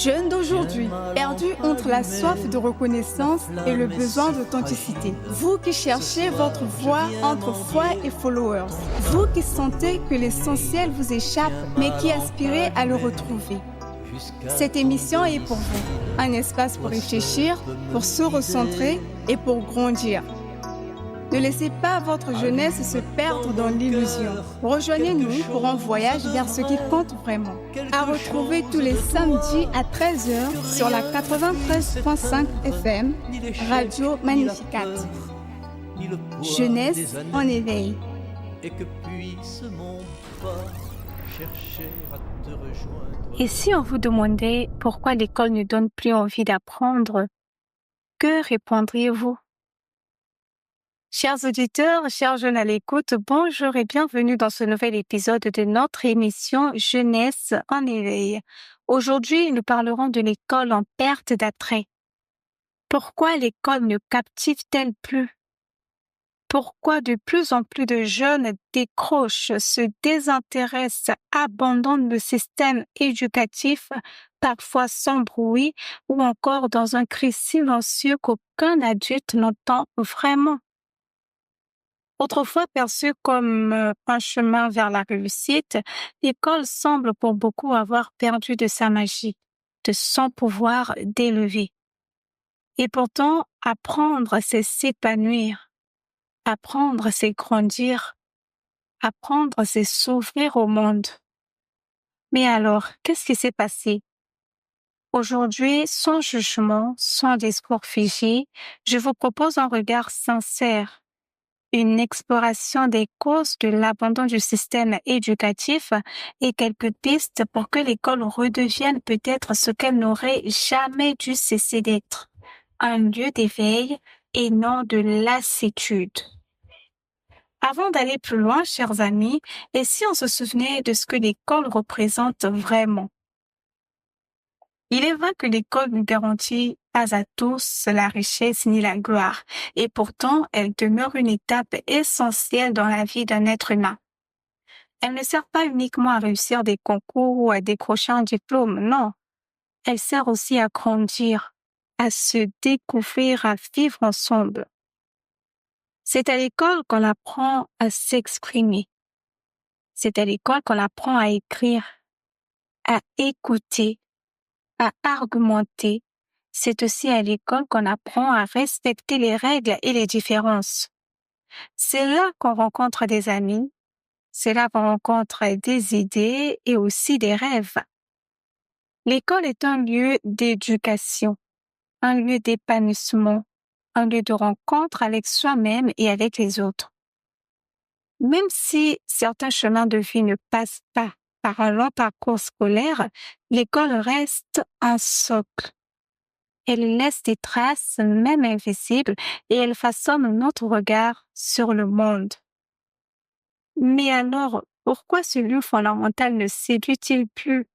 Jeunes d'aujourd'hui, perdus entre la soif de reconnaissance et le besoin d'authenticité. Vous qui cherchez votre voie entre foi et followers. Vous qui sentez que l'essentiel vous échappe, mais qui aspirez à le retrouver. Cette émission est pour vous. Un espace pour réfléchir, pour se recentrer et pour grandir. Ne laissez pas votre jeunesse se perdre dans l'illusion. Rejoignez-nous pour un voyage vers ce qui compte vraiment. À retrouver tous les samedis à 13h sur la 93.5 FM, Radio Magnificat. Jeunesse en éveil. Et que puisse mon pas chercher à te rejoindre. Et si on vous demandait pourquoi l'école ne donne plus envie d'apprendre, que répondriez-vous? Chers auditeurs, chers jeunes à l'écoute, bonjour et bienvenue dans ce nouvel épisode de notre émission Jeunesse en éveil. Aujourd'hui, nous parlerons de l'école en perte d'attrait. Pourquoi l'école ne captive-t-elle plus? Pourquoi de plus en plus de jeunes décrochent, se désintéressent, abandonnent le système éducatif, parfois sans bruit ou encore dans un cri silencieux qu'aucun adulte n'entend vraiment? Autrefois perçue comme un chemin vers la réussite, l'école semble pour beaucoup avoir perdu de sa magie, de son pouvoir d'élever. Et pourtant, apprendre, c'est s'épanouir. Apprendre, c'est grandir. Apprendre, c'est s'ouvrir au monde. Mais alors, qu'est-ce qui s'est passé? Aujourd'hui, sans jugement, sans discours figé, je vous propose un regard sincère, une exploration des causes de l'abandon du système éducatif et quelques pistes pour que l'école redevienne peut-être ce qu'elle n'aurait jamais dû cesser d'être, un lieu d'éveil et non de lassitude. Avant d'aller plus loin, chers amis, et si on se souvenait de ce que l'école représente vraiment? Il est vrai que l'école ne garantit pas à tous la richesse ni la gloire, et pourtant elle demeure une étape essentielle dans la vie d'un être humain. Elle ne sert pas uniquement à réussir des concours ou à décrocher un diplôme, non. Elle sert aussi à grandir, à se découvrir, à vivre ensemble. C'est à l'école qu'on apprend à s'exprimer. C'est à l'école qu'on apprend à écrire, à écouter, à argumenter. C'est aussi à l'école qu'on apprend à respecter les règles et les différences. C'est là qu'on rencontre des amis, c'est là qu'on rencontre des idées et aussi des rêves. L'école est un lieu d'éducation, un lieu d'épanouissement, un lieu de rencontre avec soi-même et avec les autres. Même si certains chemins de vie ne passent pas par un long parcours scolaire, l'école reste un socle. Elle laisse des traces, même invisibles, et elle façonne notre regard sur le monde. Mais alors, pourquoi ce lieu fondamental ne séduit-il plus?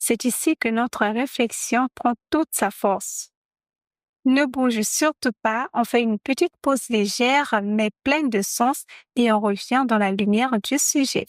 C'est ici que notre réflexion prend toute sa force. Ne bouge surtout pas, on fait une petite pause légère mais pleine de sens et on revient dans la lumière du sujet.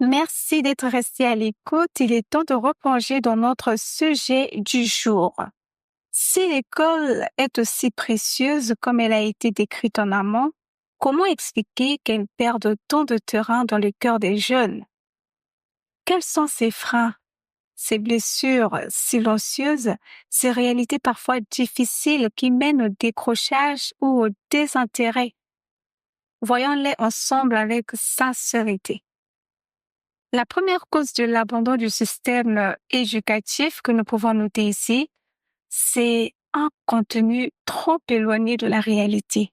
Merci d'être resté à l'écoute. Il est temps de replonger dans notre sujet du jour. Si l'école est aussi précieuse comme elle a été décrite en amont, comment expliquer qu'elle perde tant de terrain dans le cœur des jeunes? Quels sont ces freins, ces blessures silencieuses, ces réalités parfois difficiles qui mènent au décrochage ou au désintérêt? Voyons-les ensemble avec sincérité. La première cause de l'abandon du système éducatif que nous pouvons noter ici, c'est un contenu trop éloigné de la réalité.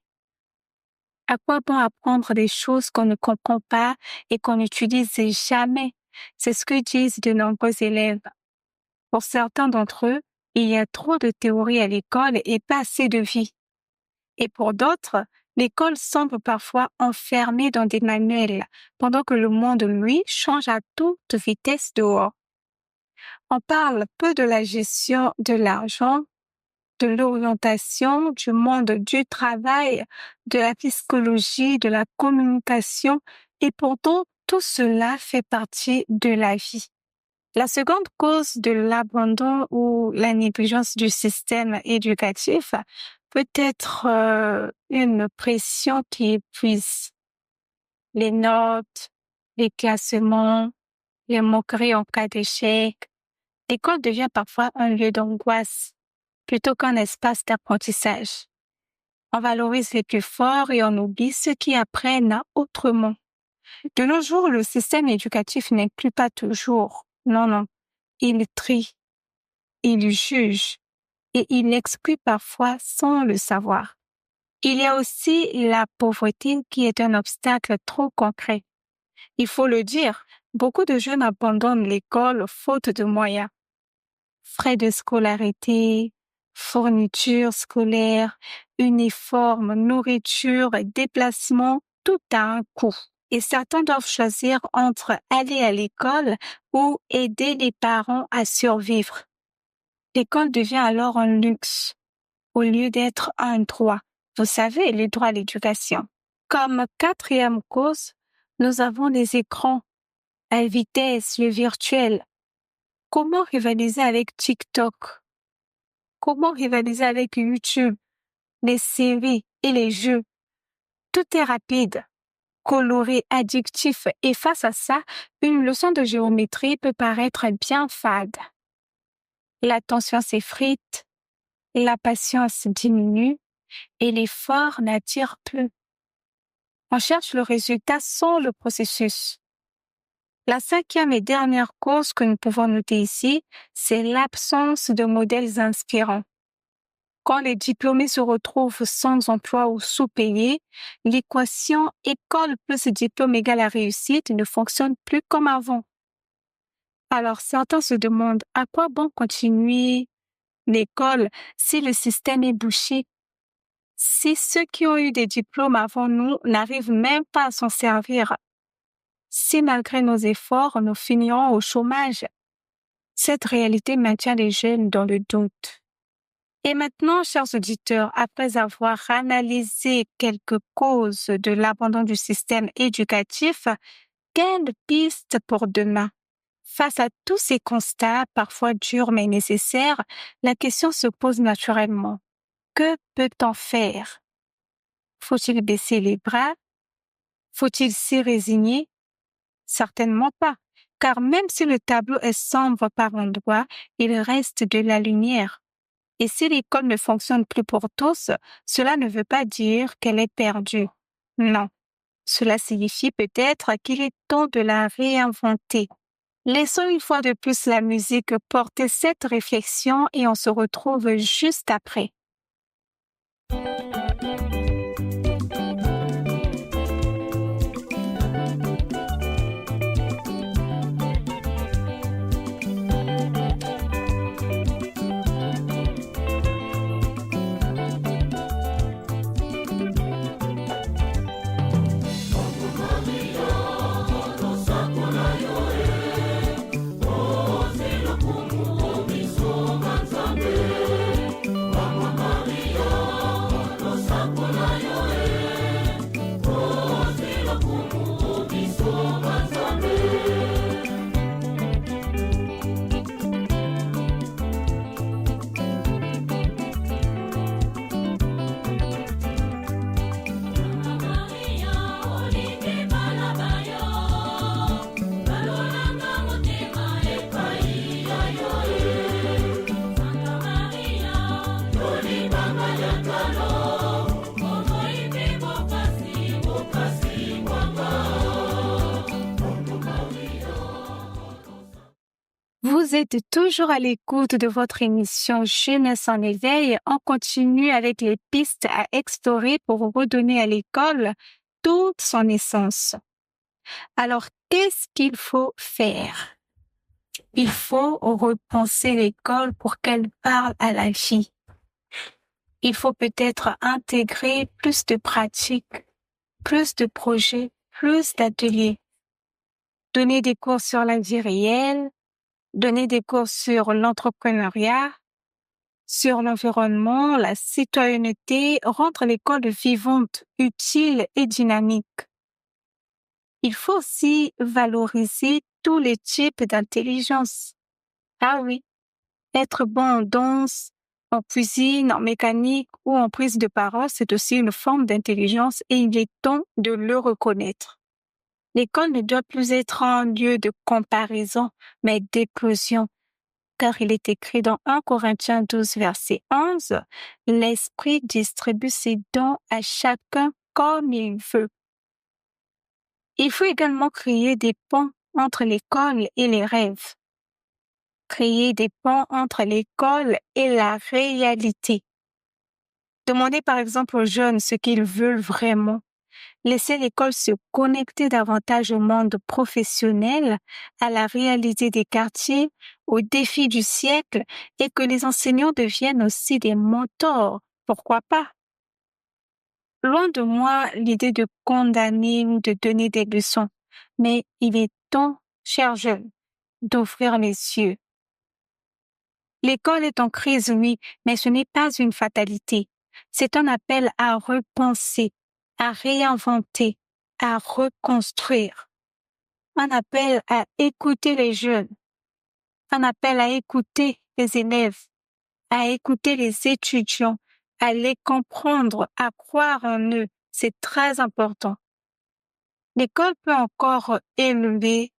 À quoi bon apprendre des choses qu'on ne comprend pas et qu'on n'utilise jamais? C'est ce que disent de nombreux élèves. Pour certains d'entre eux, il y a trop de théories à l'école et pas assez de vie. Et pour d'autres, l'école semble parfois enfermée dans des manuels, pendant que le monde, lui, change à toute vitesse dehors. On parle peu de la gestion de l'argent, de l'orientation, du monde du travail, de la psychologie, de la communication, et pourtant, tout cela fait partie de la vie. La seconde cause de l'abandon ou la négligence du système éducatif peut être une pression qui épuise. Les notes, les classements, les moqueries en cas d'échec. L'école devient parfois un lieu d'angoisse plutôt qu'un espace d'apprentissage. On valorise les plus forts et on oublie ceux qui apprennent autrement. De nos jours, le système éducatif n'inclut pas toujours. Non. Il trie, il juge et il exclut parfois sans le savoir. Il y a aussi la pauvreté qui est un obstacle trop concret. Il faut le dire, beaucoup de jeunes abandonnent l'école faute de moyens. Frais de scolarité, fournitures scolaires, uniformes, nourriture, déplacements, tout a un coût. Et certains doivent choisir entre aller à l'école ou aider les parents à survivre. L'école devient alors un luxe, au lieu d'être un droit. Vous savez, le droit à l'éducation. Comme quatrième cause, nous avons les écrans, à vitesse, le virtuel. Comment rivaliser avec TikTok? Comment rivaliser avec YouTube, les séries et les jeux? Tout est rapide, coloré, addictif et face à ça, une leçon de géométrie peut paraître bien fade. L'attention s'effrite, la patience diminue et l'effort n'attire plus. On cherche le résultat sans le processus. La cinquième et dernière cause que nous pouvons noter ici, c'est l'absence de modèles inspirants. Quand les diplômés se retrouvent sans emploi ou sous-payés, l'équation école plus diplôme égale à réussite ne fonctionne plus comme avant. Alors certains se demandent à quoi bon continuer l'école si le système est bouché, si ceux qui ont eu des diplômes avant nous n'arrivent même pas à s'en servir, si malgré nos efforts, nous finirons au chômage. Cette réalité maintient les jeunes dans le doute. Et maintenant, chers auditeurs, après avoir analysé quelques causes de l'abandon du système éducatif, quelles pistes pour demain? Face à tous ces constats, parfois durs mais nécessaires, la question se pose naturellement. Que peut-on faire? Faut-il baisser les bras? Faut-il s'y résigner? Certainement pas, car même si le tableau est sombre par endroits, il reste de la lumière. Et si l'école ne fonctionne plus pour tous, cela ne veut pas dire qu'elle est perdue. Non, cela signifie peut-être qu'il est temps de la réinventer. Laissons une fois de plus la musique porter cette réflexion et on se retrouve juste après. Vous êtes toujours à l'écoute de votre émission Jeunesse en éveil. On continue avec les pistes à explorer pour redonner à l'école toute son essence. Alors, qu'est-ce qu'il faut faire? Il faut repenser l'école pour qu'elle parle à la vie. Il faut peut-être intégrer plus de pratiques, plus de projets, plus d'ateliers. Donner des cours sur la vie réelle, donner des cours sur l'entrepreneuriat, sur l'environnement, la citoyenneté, rendre l'école vivante, utile et dynamique. Il faut aussi valoriser tous les types d'intelligence. Ah oui, être bon en danse, en cuisine, en mécanique ou en prise de parole, c'est aussi une forme d'intelligence et il est temps de le reconnaître. L'école ne doit plus être un lieu de comparaison, mais d'éclosion. Car il est écrit dans 1 Corinthiens 12, verset 11, « L'Esprit distribue ses dons à chacun comme il veut. » Il faut également créer des ponts entre l'école et les rêves. Créer des ponts entre l'école et la réalité. Demandez par exemple aux jeunes ce qu'ils veulent vraiment. Laissez l'école se connecter davantage au monde professionnel, à la réalité des quartiers, aux défis du siècle et que les enseignants deviennent aussi des mentors. Pourquoi pas? Loin de moi l'idée de condamner ou de donner des leçons, mais il est temps, chers jeunes, d'ouvrir les yeux. L'école est en crise, oui, mais ce n'est pas une fatalité. C'est un appel à repenser, à réinventer, à reconstruire. Un appel à écouter les jeunes. Un appel à écouter les élèves, à écouter les étudiants, à les comprendre, à croire en eux. C'est très important. L'école peut encore élever,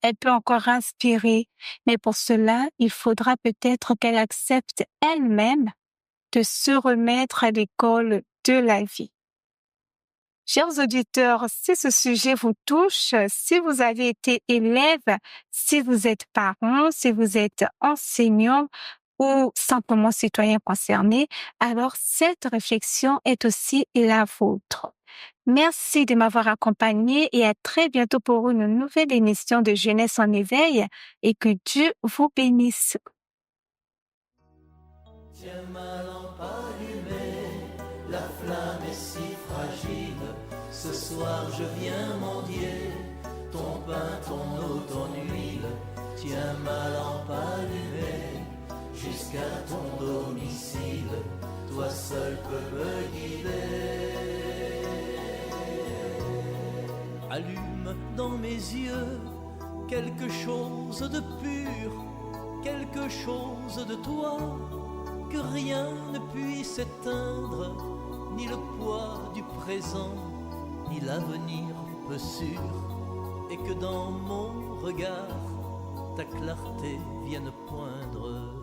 elle peut encore inspirer, mais pour cela, il faudra peut-être qu'elle accepte elle-même de se remettre à l'école de la vie. Chers auditeurs, si ce sujet vous touche, si vous avez été élève, si vous êtes parent, si vous êtes enseignant ou simplement citoyen concerné, alors cette réflexion est aussi la vôtre. Merci de m'avoir accompagné et à très bientôt pour une nouvelle émission de Jeunesse en éveil et que Dieu vous bénisse. Tiens ma lampe allumée, la flamme est si fragile. Ce soir je viens mendier ton pain, ton eau, ton huile. Tiens ma lampe allumée jusqu'à ton domicile. Toi seul peux me guider. Allume dans mes yeux quelque chose de pur, quelque chose de toi, que rien ne puisse éteindre, ni le poids du présent, ni l'avenir peu sûr, et que dans mon regard, ta clarté vienne poindre.